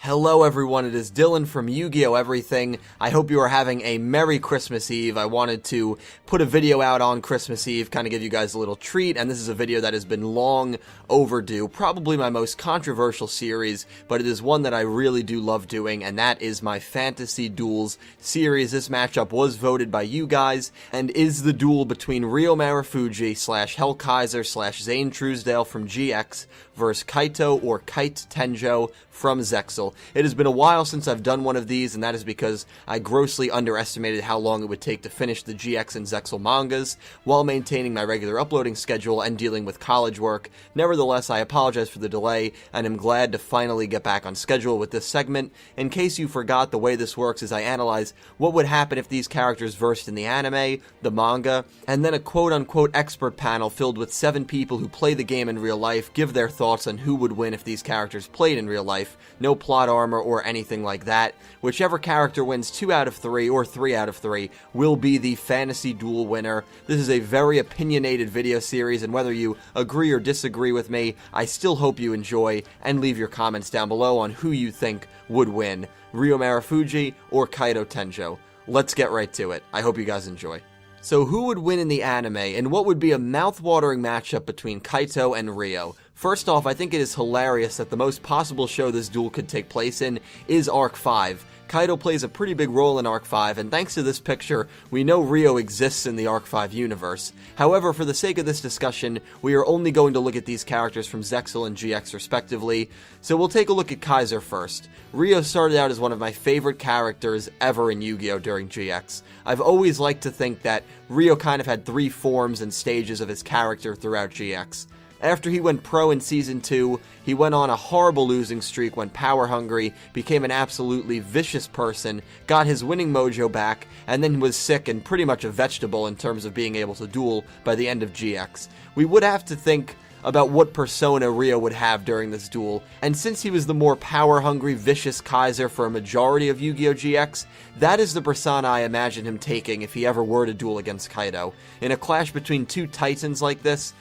Hello everyone, it is Dylan from Yu-Gi-Oh! Everything. I hope you are having a Merry Christmas Eve. I wanted to put a video out on Christmas Eve, kind of give you guys a little treat, and this is a video that has been long overdue. Probably my most controversial series, but it is one that I really do love doing, and that is my Fantasy Duels series. This matchup was voted by you guys, and is the duel between Ryo Marufuji / Hell Kaiser / Zane Truesdale from GX versus Kaito or Kaito Tenjo from Zexal. It has been a while since I've done one of these, and that is because I grossly underestimated how long it would take to finish the GX and Zexal mangas while maintaining my regular uploading schedule and dealing with college work. Nevertheless, I apologize for the delay, and am glad to finally get back on schedule with this segment. In case you forgot, the way this works is I analyze what would happen if these characters versed in the anime, the manga, and then a quote-unquote expert panel filled with 7 people who play the game in real life give their thoughts on who would win if these characters played in real life. No plot armor or anything like that. Whichever character wins 2 out of 3 or 3 out of 3 will be the Fantasy Duel winner. This is a very opinionated video series, and whether you agree or disagree with me, I still hope you enjoy, and leave your comments down below on who you think would win, Ryo Marufuji or Kaito Tenjo. Let's get right to it. I hope you guys enjoy. So who would win in the anime, and what would be a mouth-watering matchup between Kaito and Ryo? First off, I think it is hilarious that the most possible show this duel could take place in is Arc 5. Kaito plays a pretty big role in Arc 5, and thanks to this picture, we know Ryo exists in the Arc 5 universe. However, for the sake of this discussion, we are only going to look at these characters from Zexal and GX respectively, so we'll take a look at Kaiser first. Ryo started out as one of my favorite characters ever in Yu-Gi-Oh! During GX. I've always liked to think that Ryo kind of had 3 forms and stages of his character throughout GX. After he went pro in Season 2, he went on a horrible losing streak, went power hungry, became an absolutely vicious person, got his winning mojo back, and then was sick and pretty much a vegetable in terms of being able to duel by the end of GX. We would have to think about what persona Ryo would have during this duel, and since he was the more power-hungry, vicious Kaiser for a majority of Yu-Gi-Oh! GX, that is the persona I imagine him taking if he ever were to duel against Kaito. In a clash between 2 titans like this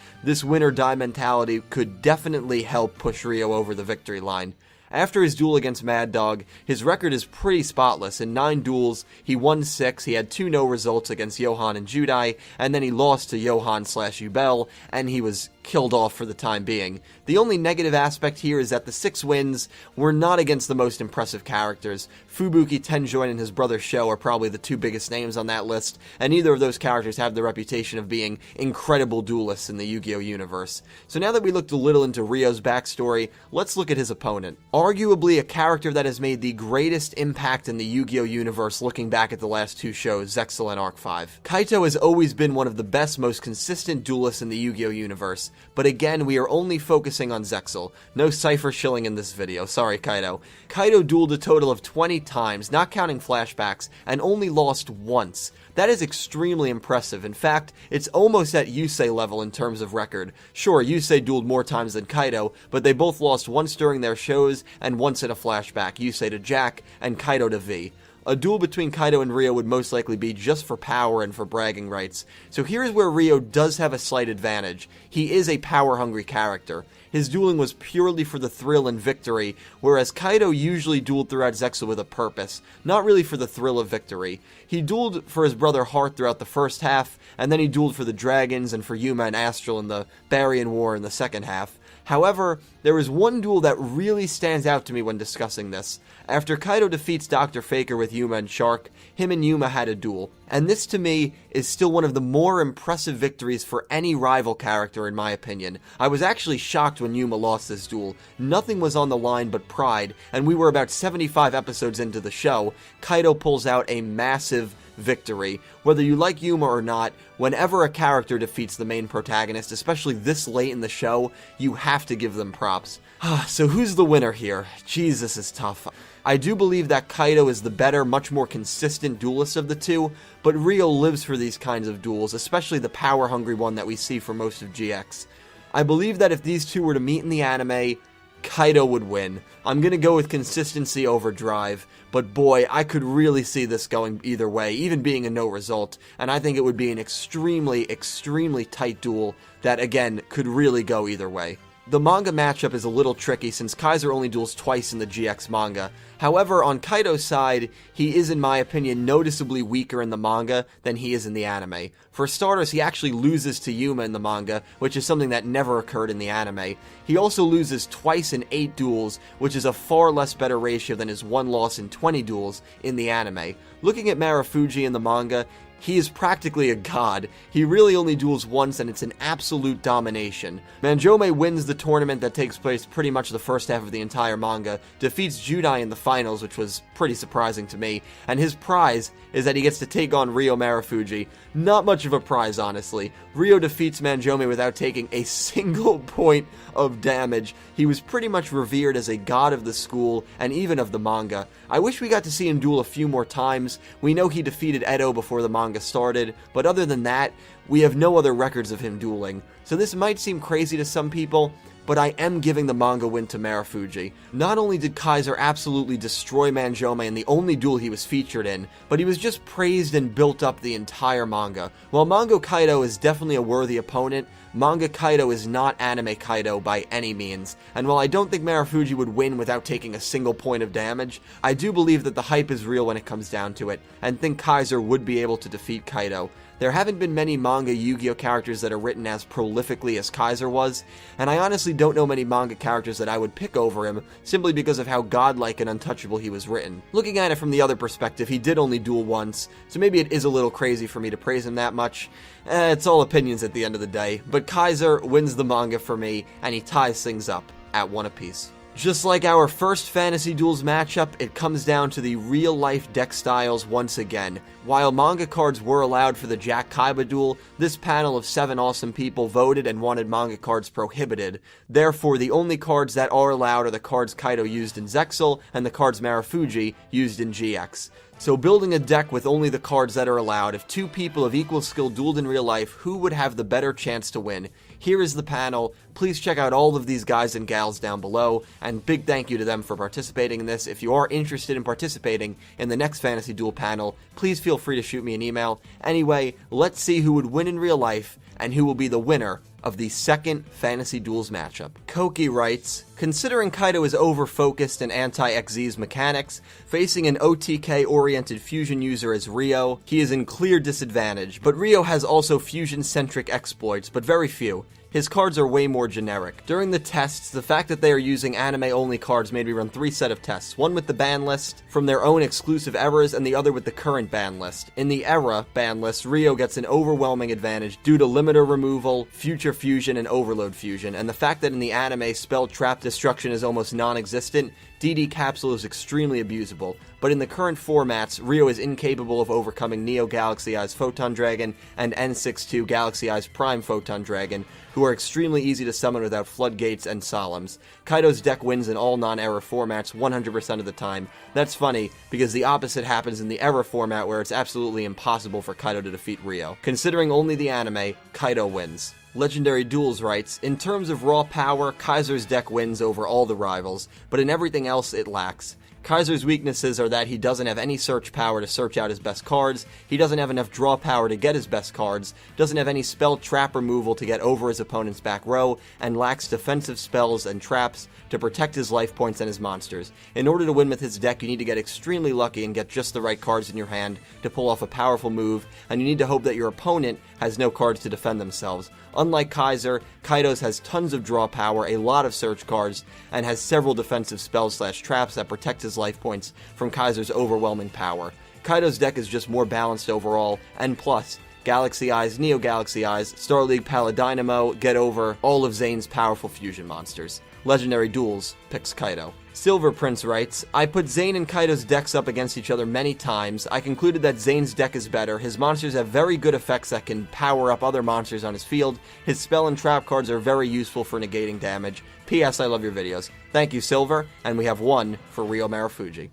win-or-die mentality could definitely help push Ryo over the victory line. After his duel against Mad Dog, his record is pretty spotless. In 9 duels, he won 6, he had 2 no results against Johan and Judai, and then he lost to Johan/Yubel, and he was killed off for the time being. The only negative aspect here is that the 6 wins were not against the most impressive characters. Fubuki Tenjo and his brother Sho are probably the 2 biggest names on that list, and neither of those characters have the reputation of being incredible duelists in the Yu-Gi-Oh! Universe. So now that we looked a little into Ryo's backstory, let's look at his opponent. Arguably a character that has made the greatest impact in the Yu-Gi-Oh! Universe looking back at the last 2 shows, Zexal and Arc 5. Kaito has always been one of the best, most consistent duelists in the Yu-Gi-Oh! Universe, but again, we are only focusing on Zexal. No Cypher shilling in this video, sorry Kaito. Kaito dueled a total of 20 times, not counting flashbacks, and only lost once. That is extremely impressive. In fact, it's almost at Yusei level in terms of record. Sure, Yusei dueled more times than Kaito, but they both lost once during their shows and once in a flashback, Yusei to Jack and Kaito to V. A duel between Kaito and Ryo would most likely be just for power and for bragging rights. So here's where Ryo does have a slight advantage. He is a power-hungry character. His dueling was purely for the thrill and victory, whereas Kaito usually dueled throughout Zexal with a purpose, not really for the thrill of victory. He dueled for his brother Heart throughout the first half, and then he dueled for the Dragons and for Yuma and Astral in the Barian War in the second half. However, there is one duel that really stands out to me when discussing this. After Kaito defeats Dr. Faker with Yuma and Shark, him and Yuma had a duel. And this to me is still one of the more impressive victories for any rival character in my opinion. I was actually shocked when Yuma lost this duel. Nothing was on the line but pride, and we were about 75 episodes into the show. Kaito pulls out a massive victory. Whether you like Yuma or not, whenever a character defeats the main protagonist, especially this late in the show, you have to give them props. So who's the winner here? Jeez, this is tough. I do believe that Kaito is the better, much more consistent duelist of the 2, but Ryo lives for these kinds of duels, especially the power-hungry one that we see for most of GX. I believe that if these 2 were to meet in the anime, Kaito would win. I'm gonna go with consistency over drive, but boy, I could really see this going either way, even being a no result, and I think it would be an extremely, extremely tight duel that, again, could really go either way. The manga matchup is a little tricky since Kaiser only duels twice in the GX manga. However, on Kaito's side, he is in my opinion noticeably weaker in the manga than he is in the anime. For starters, he actually loses to Yuma in the manga, which is something that never occurred in the anime. He also loses twice in 8 duels, which is a far less better ratio than his 1 loss in 20 duels in the anime. Looking at Marufuji in the manga, he is practically a god. He really only duels once and it's an absolute domination. Manjome wins the tournament that takes place pretty much the first half of the entire manga, defeats Judai in the finals, which was pretty surprising to me, and his prize is that he gets to take on Ryo Marufuji. Not much of a prize, honestly. Ryo defeats Manjome without taking a single point of damage. He was pretty much revered as a god of the school and even of the manga. I wish we got to see him duel a few more times. We know he defeated Edo before the manga started, but other than that, we have no other records of him dueling. So this might seem crazy to some people, but I am giving the manga win to Marufuji. Not only did Kaiser absolutely destroy Manjome in the only duel he was featured in, but he was just praised and built up the entire manga. While Manga Kaito is definitely a worthy opponent, Manga Kaito is not anime Kaito by any means, and while I don't think Marufuji would win without taking a single point of damage, I do believe that the hype is real when it comes down to it, and think Kaiser would be able to defeat Kaito. There haven't been many manga Yu-Gi-Oh characters that are written as prolifically as Kaiser was, and I honestly don't know many manga characters that I would pick over him, simply because of how godlike and untouchable he was written. Looking at it from the other perspective, he did only duel once, so maybe it is a little crazy for me to praise him that much. It's all opinions at the end of the day, but Kaiser wins the manga for me, and he ties things up at 1 apiece. Just like our first Fantasy Duels matchup, it comes down to the real-life deck styles once again. While manga cards were allowed for the Jack Kaiba duel, this panel of 7 awesome people voted and wanted manga cards prohibited. Therefore, the only cards that are allowed are the cards Kaito used in Zexal and the cards Marufuji used in GX. So building a deck with only the cards that are allowed, if 2 people of equal skill dueled in real life, who would have the better chance to win? Here is the panel. Please check out all of these guys and gals down below, and big thank you to them for participating in this. If you are interested in participating in the next Fantasy Duel panel, please feel free to shoot me an email. Anyway, let's see who would win in real life, and who will be the winner of the second Fantasy Duels matchup. Koki writes, considering Kaito is over-focused and anti-XZ's mechanics, facing an OTK-oriented fusion user as Ryo, he is in clear disadvantage, but Ryo has also fusion-centric exploits, but very few. His cards are way more generic. During the tests, the fact that they are using anime-only cards made me run 3 sets of tests, one with the ban list from their own exclusive eras and the other with the current ban list. In the era ban list, Ryo gets an overwhelming advantage due to limiter removal, future fusion, and overload fusion, and the fact that in the anime spell trap destruction is almost non-existent, DD Capsule is extremely abusable, but in the current formats, Ryo is incapable of overcoming Neo Galaxy Eyes Photon Dragon and N62 Galaxy Eyes Prime Photon Dragon, who are extremely easy to summon without Floodgates and Solemns. Kaito's deck wins in all non-era formats 100% of the time. That's funny, because the opposite happens in the era format where it's absolutely impossible for Kaito to defeat Ryo. Considering only the anime, Kaito wins. Legendary Duels writes, in terms of raw power, Kaiser's deck wins over all the rivals, but in everything else it lacks. Kaiser's weaknesses are that he doesn't have any search power to search out his best cards, he doesn't have enough draw power to get his best cards, doesn't have any spell trap removal to get over his opponent's back row, and lacks defensive spells and traps to protect his life points and his monsters. In order to win with his deck, you need to get extremely lucky and get just the right cards in your hand to pull off a powerful move, and you need to hope that your opponent has no cards to defend themselves. Unlike Kaiser, Kaito's has tons of draw power, a lot of search cards, and has several defensive spells/traps that protect his life points from Kaiser's overwhelming power. Kaito's deck is just more balanced overall, and plus, Galaxy Eyes, Neo Galaxy Eyes, Star League Paladynamo get over all of Zane's powerful fusion monsters. Legendary Duels picks Kaito. Silver Prince writes, I put Zane and Kaito's decks up against each other many times. I concluded that Zane's deck is better. His monsters have very good effects that can power up other monsters on his field. His spell and trap cards are very useful for negating damage. P.S. I love your videos. Thank you, Silver, and we have one for Ryo Marufuji.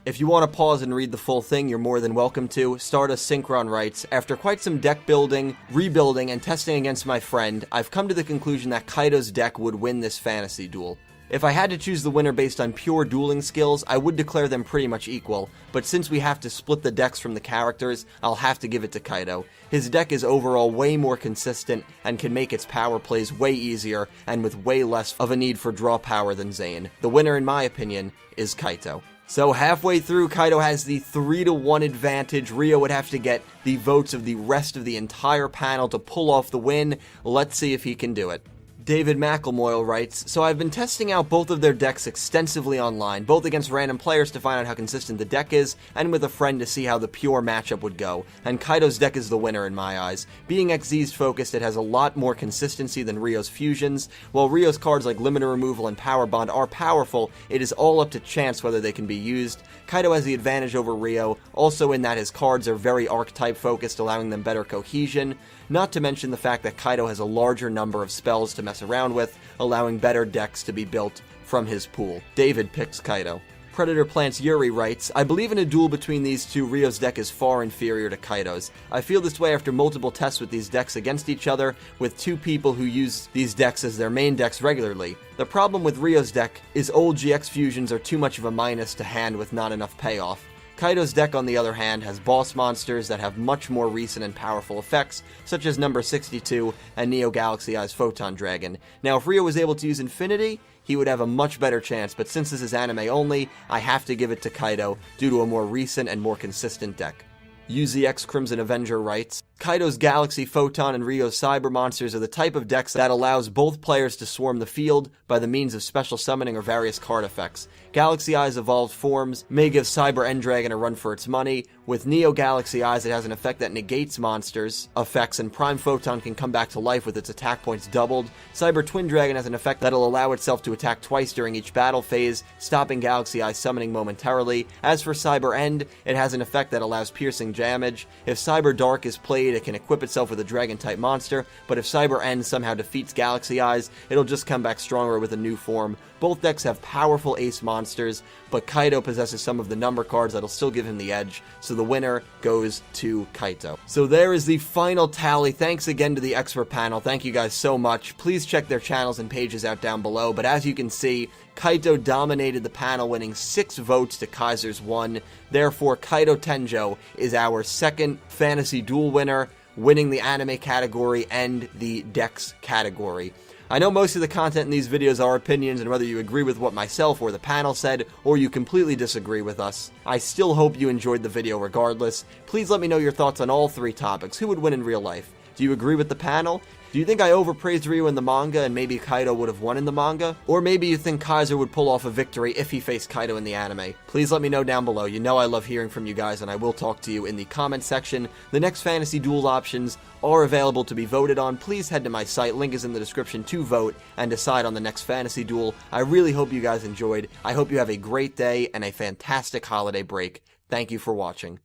If you want to pause and read the full thing, you're more than welcome to. Stardust Synchron writes, after quite some deck building, rebuilding, and testing against my friend, I've come to the conclusion that Kaito's deck would win this fantasy duel. If I had to choose the winner based on pure dueling skills, I would declare them pretty much equal, but since we have to split the decks from the characters, I'll have to give it to Kaito. His deck is overall way more consistent and can make its power plays way easier and with way less of a need for draw power than Zane. The winner, in my opinion, is Kaito. So halfway through, Kaito has the 3-1 advantage. Ryo would have to get the votes of the rest of the entire panel to pull off the win. Let's see if he can do it. David McElmoyle writes, so I've been testing out both of their decks extensively online, both against random players to find out how consistent the deck is, and with a friend to see how the pure matchup would go, and Kaito's deck is the winner in my eyes. Being XZ's focused, it has a lot more consistency than Ryo's fusions. While Ryo's cards like Limiter Removal and Power Bond are powerful, it is all up to chance whether they can be used. Kaito has the advantage over Ryo, also in that his cards are very archetype focused, allowing them better cohesion, not to mention the fact that Kaito has a larger number of spells to mess around with, allowing better decks to be built from his pool. David picks Kaito. Predator Plants Yuri writes, I believe in a duel between these two, Ryo's deck is far inferior to Kaito's. I feel this way after multiple tests with these decks against each other, with two people who use these decks as their main decks regularly. The problem with Ryo's deck is old GX fusions are too much of a minus to hand with not enough payoff. Kaito's deck, on the other hand, has boss monsters that have much more recent and powerful effects, such as number 62 and Neo Galaxy Eye's Photon Dragon. Now, if Ryo was able to use Infinity, he would have a much better chance, but since this is anime only, I have to give it to Kaito due to a more recent and more consistent deck. UZX Crimson Avenger writes, Kaito's Galaxy Photon and Ryo's Cyber Monsters are the type of decks that allows both players to swarm the field by the means of special summoning or various card effects. Galaxy Eye's evolved forms may give Cyber End-Dragon a run for its money. With Neo Galaxy Eyes, it has an effect that negates monsters' effects, and Prime Photon can come back to life with its attack points doubled. Cyber Twin Dragon has an effect that'll allow itself to attack twice during each battle phase, stopping Galaxy Eye summoning momentarily. As for Cyber End, it has an effect that allows piercing damage. If Cyber Dark is played, it can equip itself with a Dragon-type monster, but if Cyber End somehow defeats Galaxy Eyes, it'll just come back stronger with a new form. Both decks have powerful ace monsters, but Kaito possesses some of the number cards that'll still give him the edge, so the winner goes to Kaito. So there is the final tally. Thanks again to the expert panel. Thank you guys so much. Please check their channels and pages out down below, but as you can see, Kaito dominated the panel, winning 6 votes to Kaiser's 1. Therefore, Kaito Tenjo is our second fantasy duel winner, winning the anime category and the decks category. I know most of the content in these videos are opinions, and whether you agree with what myself or the panel said, or you completely disagree with us, I still hope you enjoyed the video regardless. Please let me know your thoughts on all 3 topics. Who would win in real life? Do you agree with the panel? Do you think I overpraised Ryo in the manga and maybe Kaito would have won in the manga? Or maybe you think Kaiser would pull off a victory if he faced Kaito in the anime? Please let me know down below. You know I love hearing from you guys, and I will talk to you in the comment section. The next fantasy duel options are available to be voted on. Please head to my site, link is in the description, to vote and decide on the next fantasy duel. I really hope you guys enjoyed. I hope you have a great day and a fantastic holiday break. Thank you for watching.